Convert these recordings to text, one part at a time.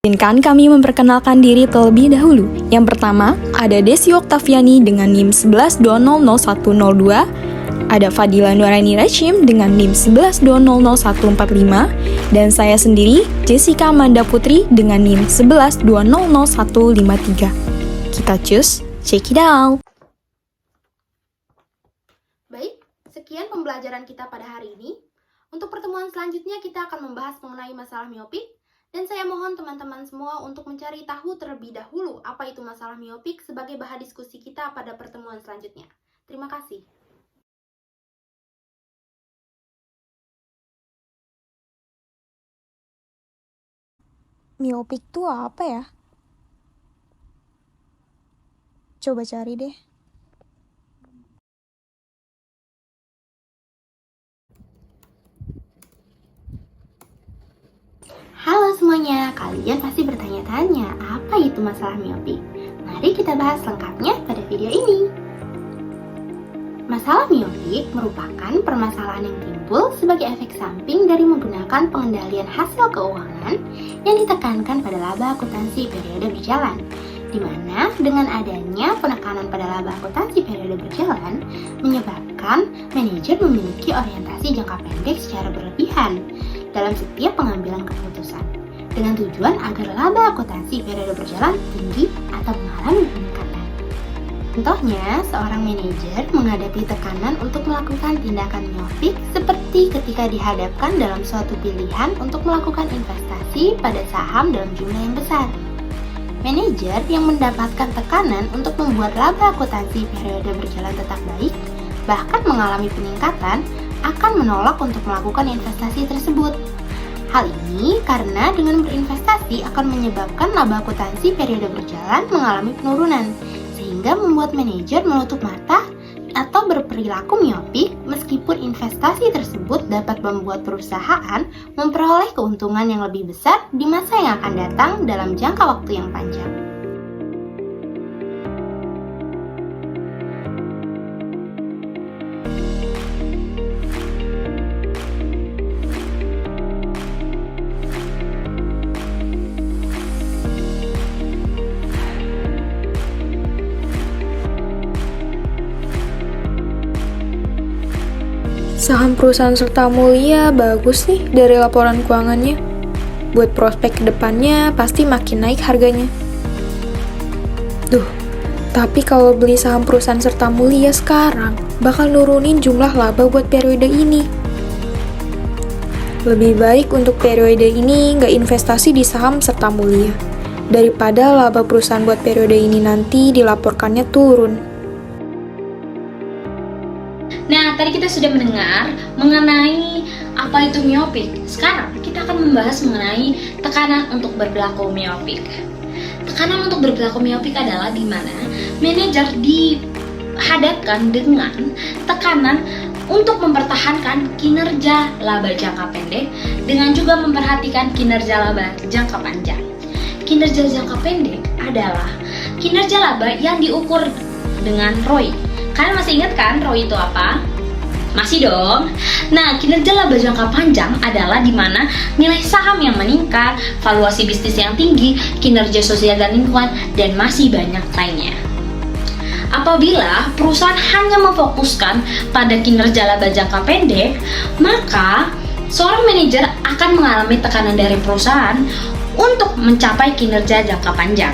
Izinkan kami memperkenalkan diri terlebih dahulu. Yang pertama, ada Desi Oktaviani dengan NIM 11200102, ada Fadila Nuraini Rashim dengan NIM 11200145, dan saya sendiri, Jessica Amanda Putri dengan NIM 11200153. Kita cus, check it out! Baik, sekian pembelajaran kita pada hari ini. Untuk pertemuan selanjutnya kita akan membahas mengenai masalah miopik. Dan saya mohon teman-teman semua untuk mencari tahu terlebih dahulu apa itu masalah miopik sebagai bahan diskusi kita pada pertemuan selanjutnya. Terima kasih. Miopik tuh apa ya? Coba cari deh. Halo semuanya, kalian pasti bertanya-tanya apa itu masalah miopik? Mari kita bahas lengkapnya pada video ini. Masalah miopik merupakan permasalahan yang timbul sebagai efek samping dari menggunakan pengendalian hasil keuangan yang ditekankan pada laba akuntansi periode berjalan, di mana dengan adanya penekanan pada laba akuntansi periode berjalan menyebabkan manajer memiliki orientasi jangka pendek secara berlebihan dalam setiap pengambilan keputusan, dengan tujuan agar laba akuntansi periode berjalan tinggi atau mengalami peningkatan. Contohnya, seorang manajer menghadapi tekanan untuk melakukan tindakan miopik seperti ketika dihadapkan dalam suatu pilihan untuk melakukan investasi pada saham dalam jumlah yang besar. Manajer yang mendapatkan tekanan untuk membuat laba akuntansi periode berjalan tetap baik, bahkan mengalami peningkatan, akan menolak untuk melakukan investasi tersebut. Hal ini karena dengan berinvestasi akan menyebabkan laba akuntansi periode berjalan mengalami penurunan, sehingga membuat manajer menutup mata atau berperilaku miopik meskipun investasi tersebut dapat membuat perusahaan memperoleh keuntungan yang lebih besar di masa yang akan datang dalam jangka waktu yang panjang. Saham perusahaan Serta Mulia bagus nih dari laporan keuangannya. Buat prospek kedepannya pasti makin naik harganya. Duh, tapi kalau beli saham perusahaan Serta Mulia sekarang, bakal nurunin jumlah laba buat periode ini. Lebih baik untuk periode ini nggak investasi di saham Serta Mulia, daripada laba perusahaan buat periode ini nanti dilaporkannya turun. Nah, tadi kita sudah mendengar mengenai apa itu miopik. Sekarang kita akan membahas mengenai tekanan untuk berperilaku miopik. Tekanan untuk berperilaku miopik adalah di mana manajer dihadapkan dengan tekanan untuk mempertahankan kinerja laba jangka pendek dengan juga memperhatikan kinerja laba jangka panjang. Kinerja jangka pendek adalah kinerja laba yang diukur dengan ROI. Kalian masih ingat kan ROI itu apa? Masih dong. Nah, kinerja laba jangka panjang adalah di mana nilai saham yang meningkat, valuasi bisnis yang tinggi, kinerja sosial dan lingkungan, dan masih banyak lainnya. Apabila perusahaan hanya memfokuskan pada kinerja laba jangka pendek, maka seorang manajer akan mengalami tekanan dari perusahaan untuk mencapai kinerja jangka panjang.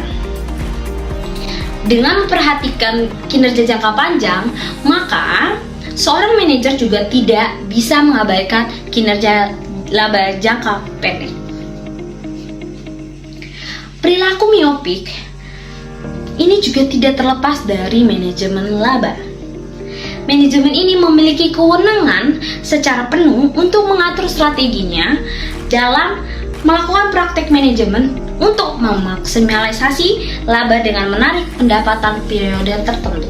Dengan memperhatikan kinerja jangka panjang, maka seorang manajer juga tidak bisa mengabaikan kinerja laba jangka pendek. Perilaku miopik ini juga tidak terlepas dari manajemen laba. Manajemen ini memiliki kewenangan secara penuh untuk mengatur strateginya dalam melakukan praktek manajemen untuk memaksimalisasi laba dengan menarik pendapatan periode tertentu.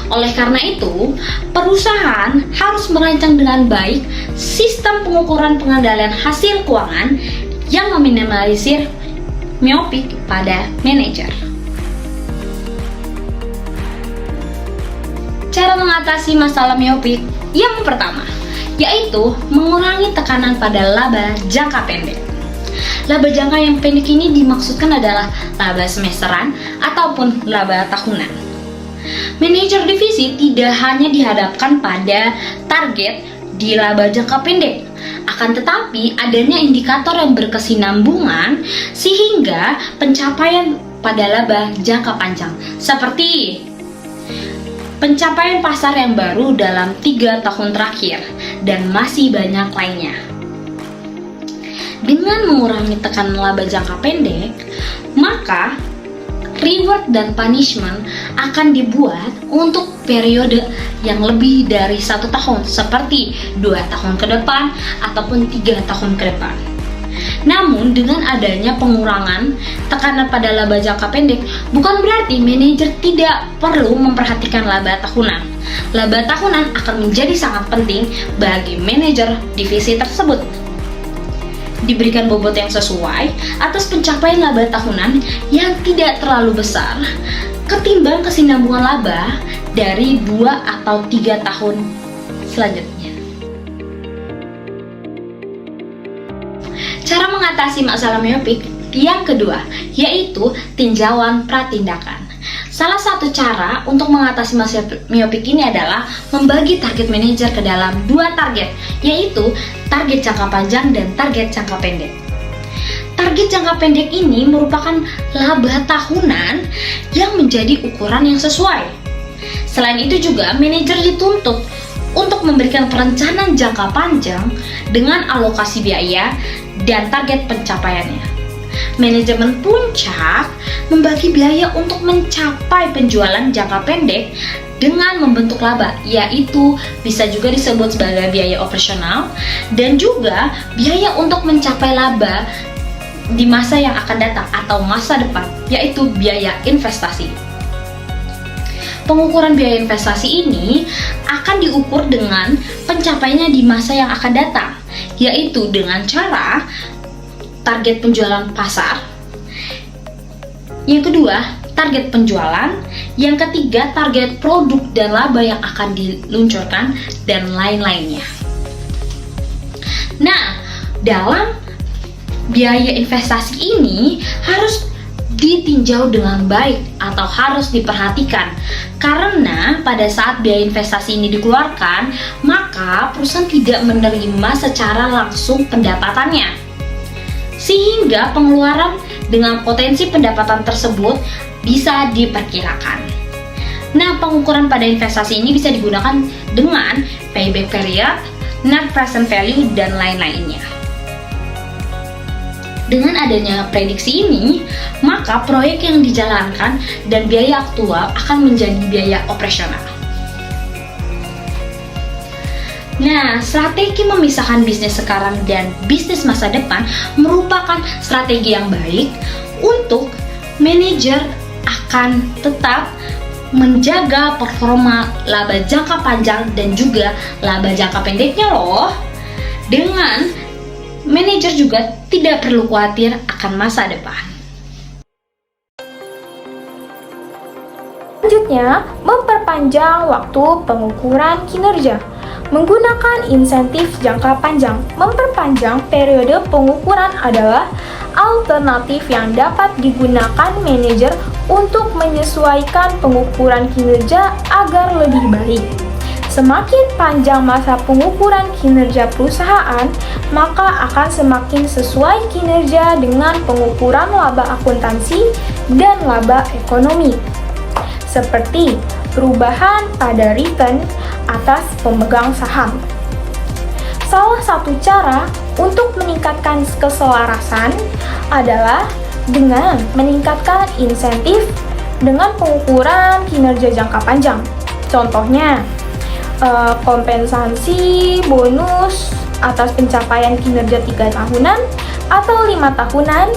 Oleh karena itu, perusahaan harus merancang dengan baik sistem pengukuran pengendalian hasil keuangan yang meminimalisir miopik pada manajer. Cara mengatasi masalah miopik yang pertama, yaitu mengurangi tekanan pada laba jangka pendek. Laba jangka yang pendek ini dimaksudkan adalah laba semesteran ataupun laba tahunan. Manajer divisi tidak hanya dihadapkan pada target di laba jangka pendek, akan tetapi adanya indikator yang berkesinambungan sehingga pencapaian pada laba jangka panjang seperti pencapaian pasar yang baru dalam 3 tahun terakhir dan masih banyak lainnya. Dengan mengurangi tekanan laba jangka pendek, maka reward dan punishment akan dibuat untuk periode yang lebih dari 1 tahun, seperti 2 tahun ke depan ataupun 3 tahun ke depan. Namun dengan adanya pengurangan tekanan pada laba jangka pendek, bukan berarti manajer tidak perlu memperhatikan laba tahunan. Laba tahunan akan menjadi sangat penting bagi manajer divisi tersebut. Diberikan bobot yang sesuai atas pencapaian laba tahunan yang tidak terlalu besar ketimbang kesinambungan laba dari 2 atau 3 tahun selanjutnya. Cara mengatasi masalah miopik yang kedua yaitu tinjauan pratindakan. Salah satu cara untuk mengatasi masalah miopik ini adalah membagi target manajer ke dalam 2 target, yaitu target jangka panjang dan target jangka pendek. Target jangka pendek ini merupakan laba tahunan yang menjadi ukuran yang sesuai. Selain itu juga manajer dituntut untuk memberikan perencanaan jangka panjang dengan alokasi biaya dan target pencapaiannya. Manajemen puncak membagi biaya untuk mencapai penjualan jangka pendek dengan membentuk laba, yaitu bisa juga disebut sebagai biaya operasional dan juga biaya untuk mencapai laba di masa yang akan datang atau masa depan, yaitu biaya investasi. Pengukuran biaya investasi ini akan diukur dengan pencapaiannya di masa yang akan datang, yaitu dengan cara target penjualan pasar. Yang kedua, target penjualan. Yang ketiga, target produk dan laba yang akan diluncurkan dan lain-lainnya. Nah, dalam biaya investasi ini harus ditinjau dengan baik atau harus diperhatikan, karena pada saat biaya investasi ini dikeluarkan, maka perusahaan tidak menerima secara langsung pendapatannya, sehingga pengeluaran dengan potensi pendapatan tersebut bisa diperkirakan. Nah, pengukuran pada investasi ini bisa digunakan dengan payback period, net present value, dan lain-lainnya. Dengan adanya prediksi ini, maka proyek yang dijalankan dan biaya aktual akan menjadi biaya operasional. Nah, strategi memisahkan bisnis sekarang dan bisnis masa depan merupakan strategi yang baik untuk manajer akan tetap menjaga performa laba jangka panjang dan juga laba jangka pendeknya loh. Dengan manajer juga tidak perlu khawatir akan masa depan. Selanjutnya, memperpanjang waktu pengukuran kinerja. Menggunakan insentif jangka panjang, memperpanjang periode pengukuran adalah alternatif yang dapat digunakan manajer untuk menyesuaikan pengukuran kinerja agar lebih baik. Semakin panjang masa pengukuran kinerja perusahaan, maka akan semakin sesuai kinerja dengan pengukuran laba akuntansi dan laba ekonomi, seperti perubahan pada return atas pemegang saham. Salah satu cara untuk meningkatkan keselarasan adalah dengan meningkatkan insentif dengan pengukuran kinerja jangka panjang. Contohnya, kompensasi bonus atas pencapaian kinerja 3 tahunan atau 5 tahunan,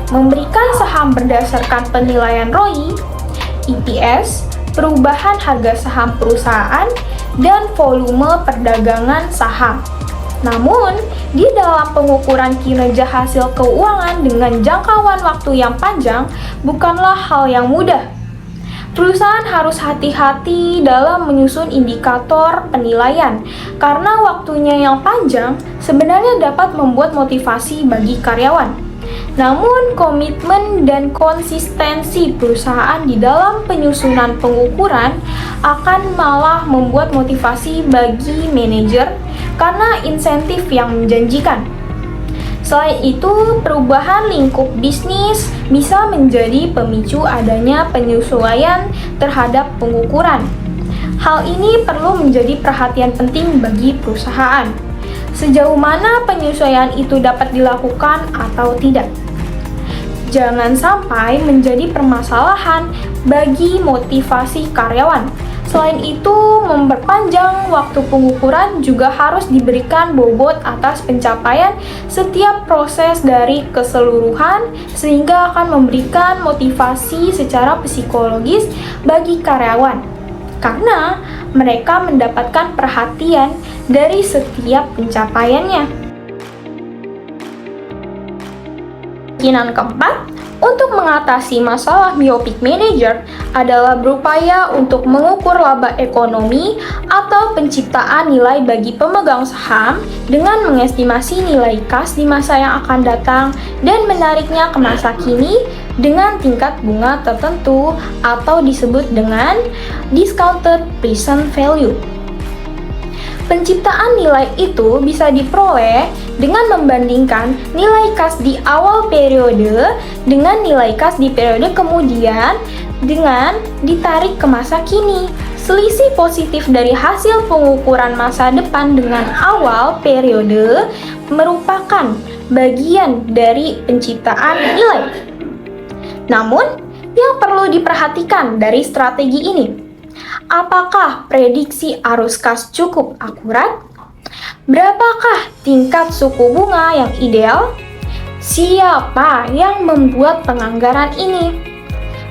memberikan saham berdasarkan penilaian ROI, EPS, perubahan harga saham perusahaan, dan volume perdagangan saham. Namun, di dalam pengukuran kinerja hasil keuangan dengan jangkauan waktu yang panjang bukanlah hal yang mudah. Perusahaan harus hati-hati dalam menyusun indikator penilaian, karena waktunya yang panjang sebenarnya dapat membuat motivasi bagi karyawan. Namun, komitmen dan konsistensi perusahaan di dalam penyusunan pengukuran akan malah membuat motivasi bagi manajer karena insentif yang menjanjikan. Selain itu, perubahan lingkup bisnis bisa menjadi pemicu adanya penyesuaian terhadap pengukuran. Hal ini perlu menjadi perhatian penting bagi perusahaan. Sejauh mana penyesuaian itu dapat dilakukan atau tidak. Jangan sampai menjadi permasalahan bagi motivasi karyawan. Selain itu, memperpanjang waktu pengukuran juga harus diberikan bobot atas pencapaian setiap proses dari keseluruhan sehingga akan memberikan motivasi secara psikologis bagi karyawan. Karena mereka mendapatkan perhatian dari setiap pencapaiannya. Kemungkinan keempat, untuk mengatasi masalah myopic manager adalah berupaya untuk mengukur laba ekonomi atau penciptaan nilai bagi pemegang saham dengan mengestimasi nilai kas di masa yang akan datang dan menariknya ke masa kini dengan tingkat bunga tertentu atau disebut dengan discounted present value. Penciptaan nilai itu bisa diperoleh dengan membandingkan nilai kas di awal periode dengan nilai kas di periode kemudian dengan ditarik ke masa kini. Selisih positif dari hasil pengukuran masa depan dengan awal periode merupakan bagian dari penciptaan nilai. Namun, yang perlu diperhatikan dari strategi ini, apakah prediksi arus kas cukup akurat? Berapakah tingkat suku bunga yang ideal? Siapa yang membuat penganggaran ini?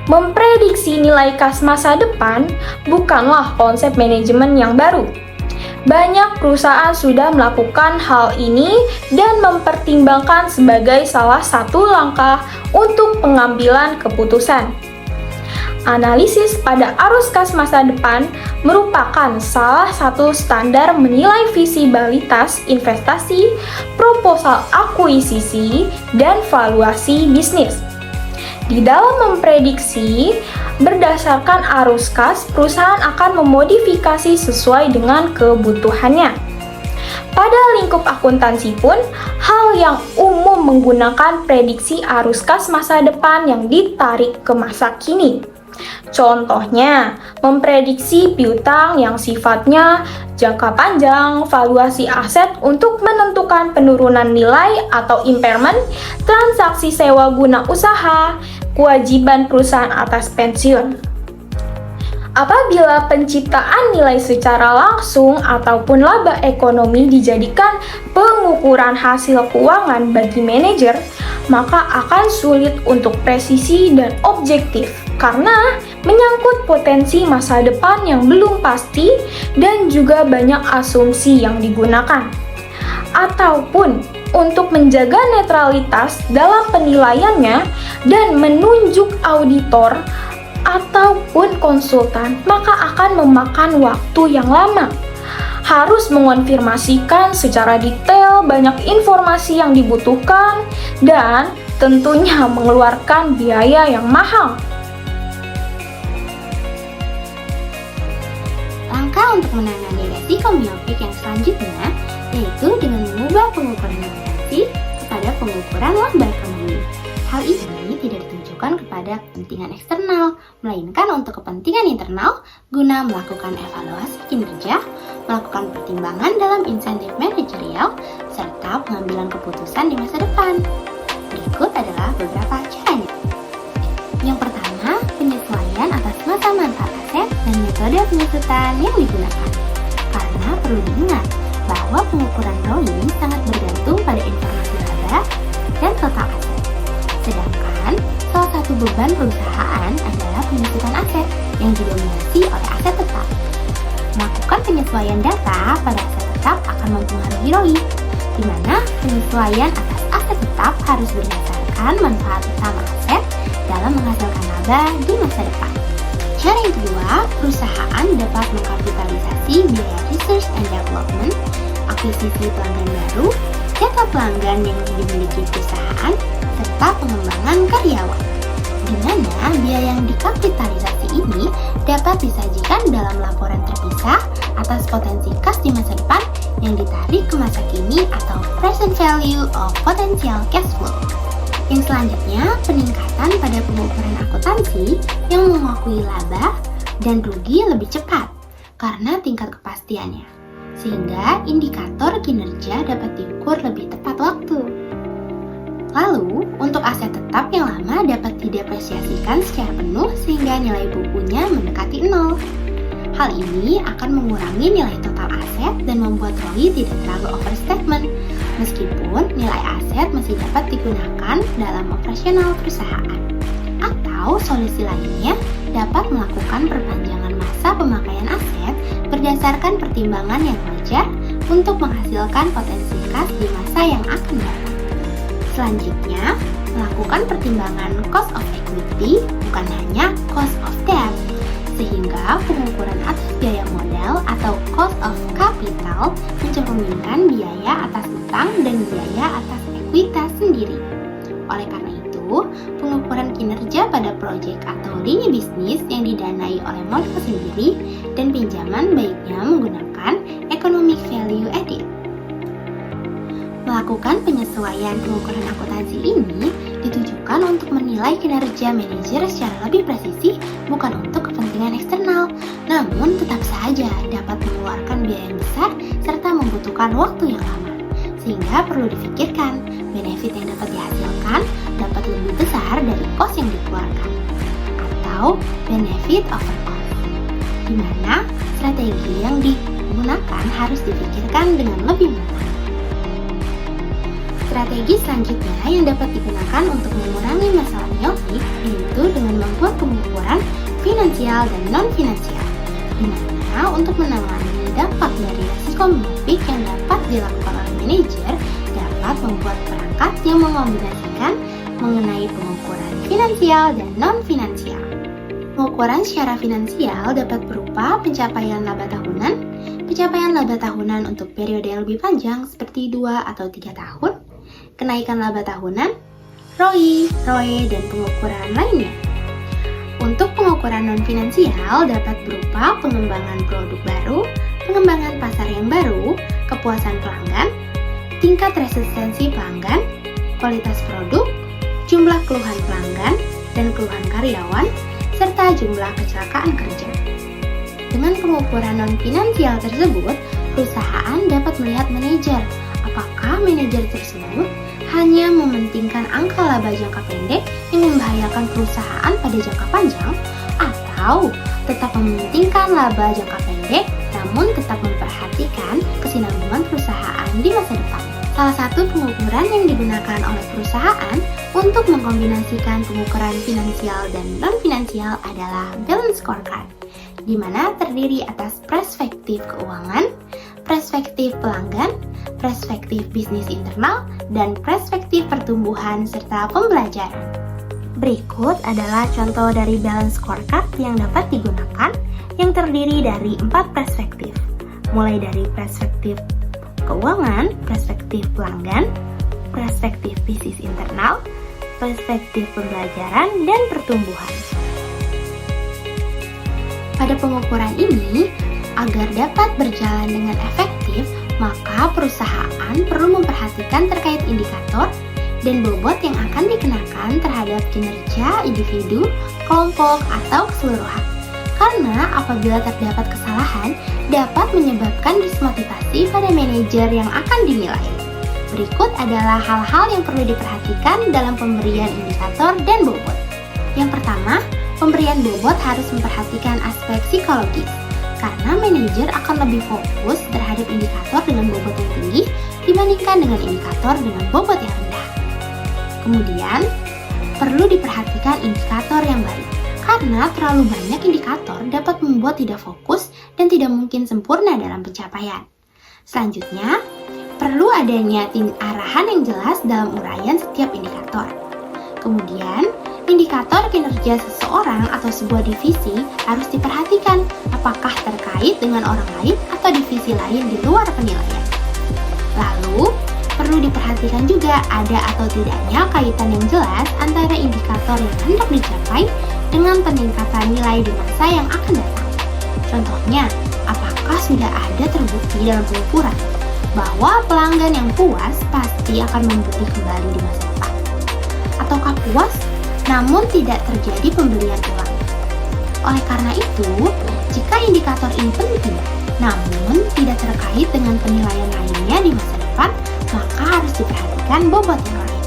Memprediksi nilai kas masa depan bukanlah konsep manajemen yang baru. Banyak perusahaan sudah melakukan hal ini dan mempertimbangkan sebagai salah satu langkah untuk pengambilan keputusan. Analisis pada arus kas masa depan merupakan salah satu standar menilai visibilitas investasi, proposal akuisisi, dan valuasi bisnis. Di dalam memprediksi, berdasarkan arus kas, perusahaan akan memodifikasi sesuai dengan kebutuhannya. Pada lingkup akuntansi pun, hal yang umum menggunakan prediksi arus kas masa depan yang ditarik ke masa kini. Contohnya, memprediksi piutang yang sifatnya jangka panjang, valuasi aset untuk menentukan penurunan nilai atau impairment, transaksi sewa guna usaha, kewajiban perusahaan atas pensiun. Apabila penciptaan nilai secara langsung ataupun laba ekonomi dijadikan pengukuran hasil keuangan bagi manajer, maka akan sulit untuk presisi dan objektif karena menyangkut potensi masa depan yang belum pasti dan juga banyak asumsi yang digunakan. Ataupun untuk menjaga netralitas dalam penilaiannya dan menunjuk auditor ataupun konsultan, maka akan memakan waktu yang lama. Harus mengonfirmasikan secara detail banyak informasi yang dibutuhkan dan tentunya mengeluarkan biaya yang mahal. Langkah untuk menangani resiko miopik yang selanjutnya yaitu dengan mengubah pengukuran investasi kepada pengukuran laba ekonomi. Hal ini tidak ditujukan kepada kepentingan eksternal, melainkan untuk kepentingan internal guna melakukan evaluasi kinerja, melakukan pertimbangan dalam insentif manajerial, serta pengambilan keputusan di masa depan. Berikut adalah beberapa caranya. Yang pertama, penyesuaian atas masa manfaat aset dan metode penyusutan yang digunakan. Karena perlu diingat bahwa pengukuran ROI sangat bergantung pada informasi laba dan total aset. Sedangkan salah satu beban perusahaan adalah penyusutan aset yang didominasi oleh aset tetap. Melakukan penyesuaian data pada aset tetap akan mempengaruhi ROI, di mana penyesuaian atas aset tetap harus berdasarkan manfaat utama aset dalam menghasilkan laba di masa depan. Cara yang kedua, perusahaan dapat mengkapitalisasi biaya research and development, akuisisi pelanggan baru, data pelanggan yang dimiliki perusahaan, serta pengembangan karyawan, di mana biaya yang dikapitalisasi ini dapat disajikan dalam laporan terpisah atas potensi kas di masa depan yang ditarik ke masa kini atau present value of potential cash flow. Yang selanjutnya, peningkatan pada pengukuran akuntansi yang mengakui laba dan rugi lebih cepat karena tingkat kepastiannya, sehingga indikator kinerja dapat diukur lebih tepat waktu. Lalu, untuk aset tetap yang lama dapat didepresiasikan secara penuh sehingga nilai bukunya mendekati nol. Hal ini akan mengurangi nilai total aset dan membuat ROI tidak terlalu overstatement, meskipun nilai aset masih dapat digunakan dalam operasional perusahaan. Atau solusi lainnya dapat melakukan perpanjangan masa pemakaian aset berdasarkan pertimbangan yang wajar untuk menghasilkan potensi kas di masa yang akan datang. Selanjutnya, melakukan pertimbangan cost of equity bukan hanya cost of debt, sehingga pengukuran atas biaya modal atau cost of capital mencerminkan biaya atas utang dan biaya atas ekuitas sendiri. Oleh karena itu, pengukuran kinerja pada proyek atau lini bisnis yang didanai oleh modal sendiri dan pinjaman baiknya menggunakan economic value added. Melakukan penyesuaian pengukuran akuntansi ini ditujukan untuk menilai kinerja manajer secara lebih presisi, bukan untuk kepentingan eksternal, namun tetap saja dapat mengeluarkan biaya yang besar serta membutuhkan waktu yang lama. Sehingga perlu difikirkan, benefit yang dapat dihasilkan dapat lebih besar dari cost yang dikeluarkan, atau benefit over cost, di mana strategi yang digunakan harus difikirkan dengan lebih matang. Strategi selanjutnya yang dapat digunakan untuk mengurangi masalah miopik yaitu dengan membuat pengukuran finansial dan non-finansial, di mana untuk menangani dampak dari risiko miopik yang dapat dilakukan oleh manajer dapat membuat perangkat yang mengombinasikan mengenai pengukuran finansial dan non-finansial. Pengukuran secara finansial dapat berupa pencapaian laba tahunan untuk periode yang lebih panjang seperti 2 atau 3 tahun, kenaikan laba tahunan, ROI, ROE, dan pengukuran lainnya. Untuk pengukuran non-finansial dapat berupa pengembangan produk baru, pengembangan pasar yang baru, kepuasan pelanggan, tingkat resistensi pelanggan, kualitas produk, jumlah keluhan pelanggan dan keluhan karyawan, serta jumlah kecelakaan kerja. Dengan pengukuran non-finansial tersebut, perusahaan dapat melihat manajer, apakah manajer tersebut hanya mementingkan angka laba jangka pendek yang membahayakan perusahaan pada jangka panjang, atau tetap mementingkan laba jangka pendek namun tetap memperhatikan kesinambungan perusahaan di masa depan. Salah satu pengukuran yang digunakan oleh perusahaan untuk mengkombinasikan pengukuran finansial dan non-finansial adalah balance scorecard, di mana terdiri atas perspektif keuangan, perspektif pelanggan, perspektif bisnis internal, dan perspektif pertumbuhan serta pembelajaran. Berikut adalah contoh dari balance scorecard yang dapat digunakan yang terdiri dari 4 perspektif, mulai dari perspektif keuangan, perspektif pelanggan, perspektif bisnis internal, perspektif pembelajaran, dan pertumbuhan. Pada pengukuran ini, agar dapat berjalan dengan efektif, maka perusahaan perlu memperhatikan terkait indikator dan bobot yang akan dikenakan terhadap kinerja individu, kelompok, atau keseluruhan. Karena apabila terdapat kesalahan, dapat menyebabkan dismotivasi pada manajer yang akan dinilai. Berikut adalah hal-hal yang perlu diperhatikan dalam pemberian indikator dan bobot. Yang pertama, pemberian bobot harus memperhatikan aspek psikologis, karena manajer akan lebih fokus terhadap indikator dengan bobot yang tinggi dibandingkan dengan indikator dengan bobot yang rendah. Kemudian, perlu diperhatikan indikator yang baik, karena terlalu banyak indikator dapat membuat tidak fokus dan tidak mungkin sempurna dalam pencapaian. Selanjutnya, perlu adanya arahan yang jelas dalam uraian setiap indikator. Kemudian, indikator kinerja seseorang atau sebuah divisi harus diperhatikan apakah terkait dengan orang lain atau divisi lain di luar penilaian. Lalu, perlu diperhatikan juga ada atau tidaknya kaitan yang jelas antara indikator yang hendak dicapai dengan peningkatan nilai di masa yang akan datang. Contohnya, apakah sudah ada terbukti dalam pengukuran bahwa pelanggan yang puas pasti akan membeli kembali di masa depan? Ataukah puas namun tidak terjadi pembelian ulang? Oleh karena itu, jika indikator ini penting namun tidak terkait dengan penilaian lainnya di masa depan, maka harus diperhatikan bobot yang lain.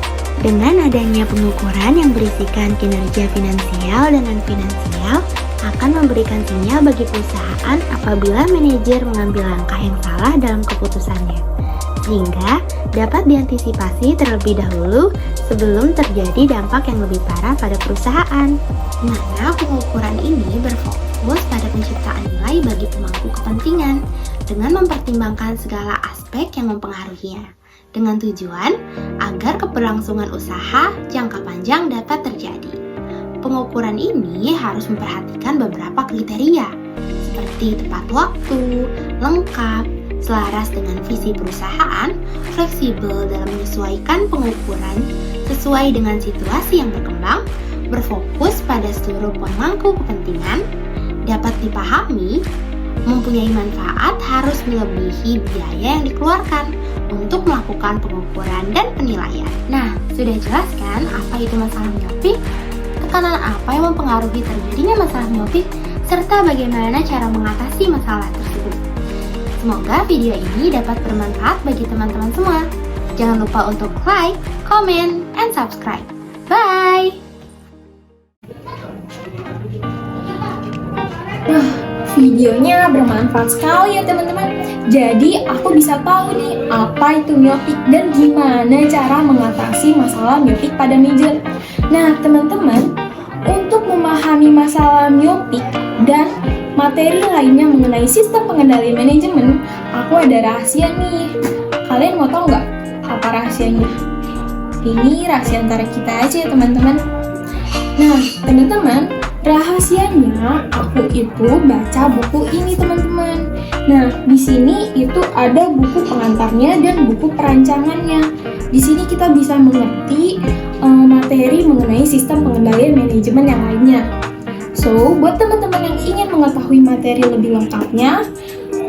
Dengan adanya pengukuran yang berisikan kinerja finansial dan non-finansial akan memberikan sinyal bagi perusahaan apabila manajer mengambil langkah yang salah dalam keputusannya, sehingga dapat diantisipasi terlebih dahulu sebelum terjadi dampak yang lebih parah pada perusahaan. Di mana pengukuran ini berfokus pada penciptaan nilai bagi pemangku kepentingan dengan mempertimbangkan segala aspek yang mempengaruhinya, dengan tujuan agar keberlangsungan usaha jangka panjang dapat terjadi. Pengukuran ini harus memperhatikan beberapa kriteria, seperti tepat waktu, lengkap, selaras dengan visi perusahaan, fleksibel dalam menyesuaikan pengukuran sesuai dengan situasi yang berkembang, berfokus pada seluruh pemangku kepentingan, dapat dipahami, mempunyai manfaat harus melebihi biaya yang dikeluarkan untuk melakukan pengukuran dan penilaian. Nah, sudah jelas kan apa itu masalah miopik? Tekanan apa yang mempengaruhi terjadinya masalah miopik, serta bagaimana cara mengatasi masalah tersebut. Semoga video ini dapat bermanfaat bagi teman-teman semua. Jangan lupa untuk like, comment, and subscribe. Bye! Wah, videonya bermanfaat sekali ya teman-teman. Jadi aku bisa tahu nih apa itu miopik dan gimana cara mengatasi masalah miopik pada manajer. Nah teman-teman, untuk memahami masalah miopik dan materi lainnya mengenai sistem pengendalian manajemen, aku ada rahasia nih. Kalian mau tahu nggak apa rahasianya? Ini rahasia antara kita aja ya teman-teman. Nah teman-teman, rahasianya aku itu baca buku ini teman-teman. Nah di sini itu ada buku pengantarnya dan buku perancangannya. Di sini kita bisa mengerti materi mengenai sistem pengendalian manajemen yang lainnya. So, buat teman-teman yang ingin mengetahui materi lebih lengkapnya,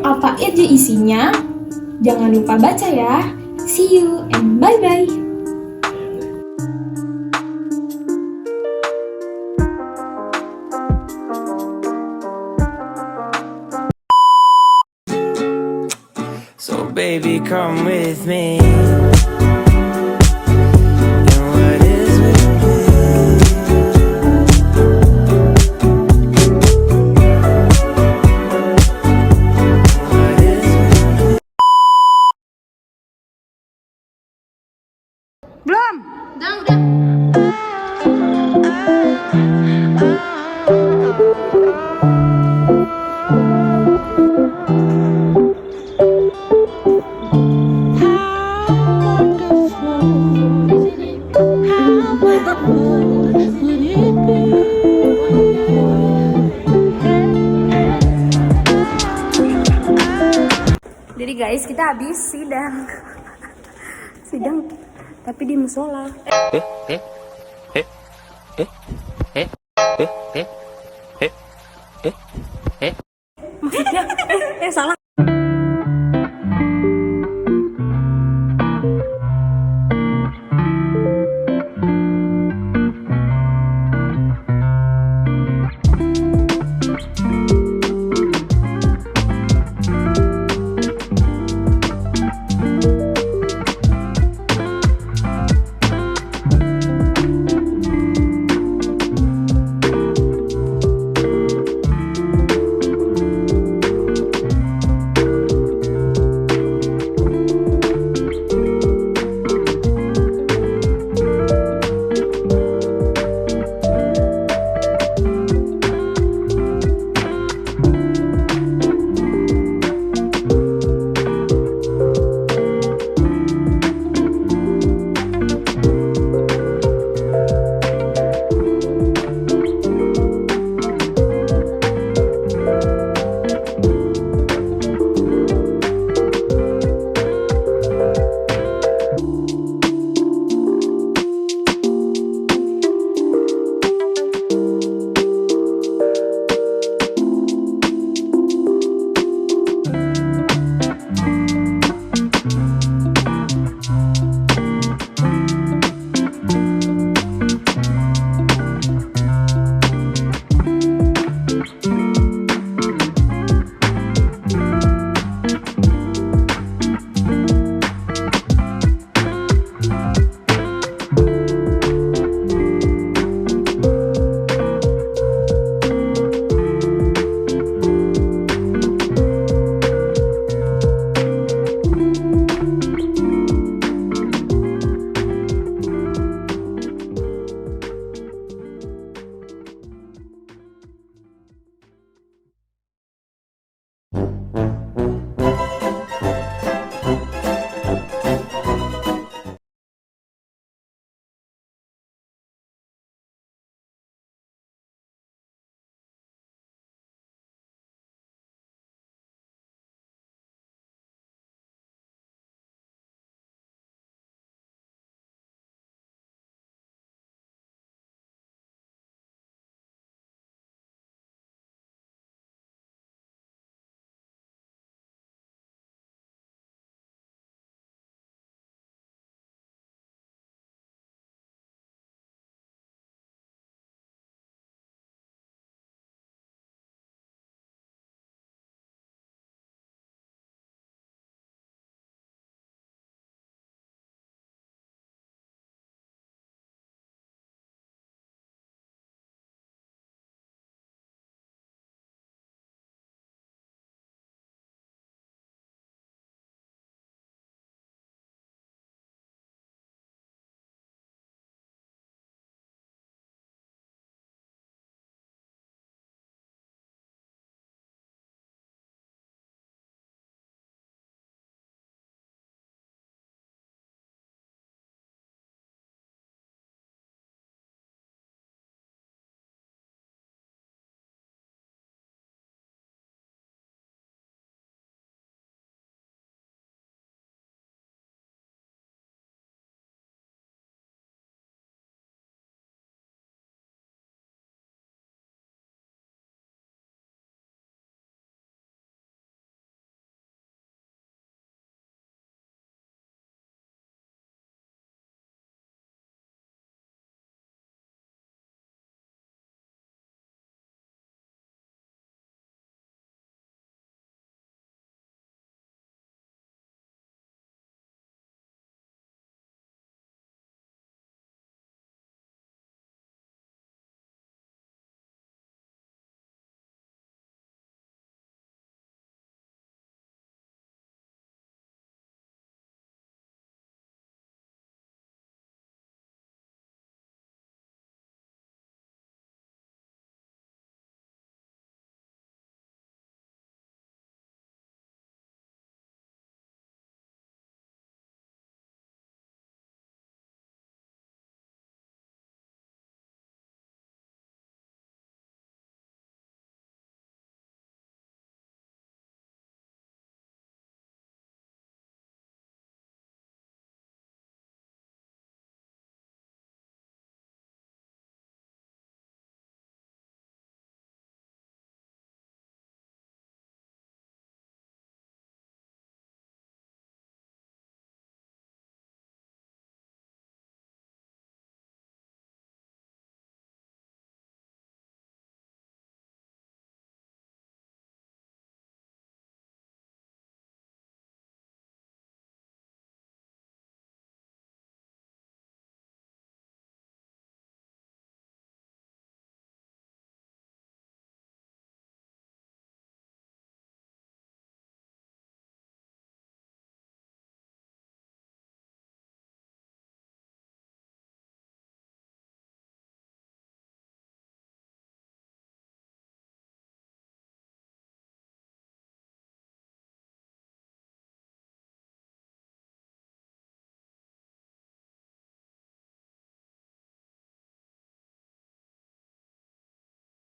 apa aja isinya, jangan lupa baca ya. See you and bye-bye. So baby, come with me. Jadi guys, kita habis sidang. Sidang tapi di musola. Maksudnya salah.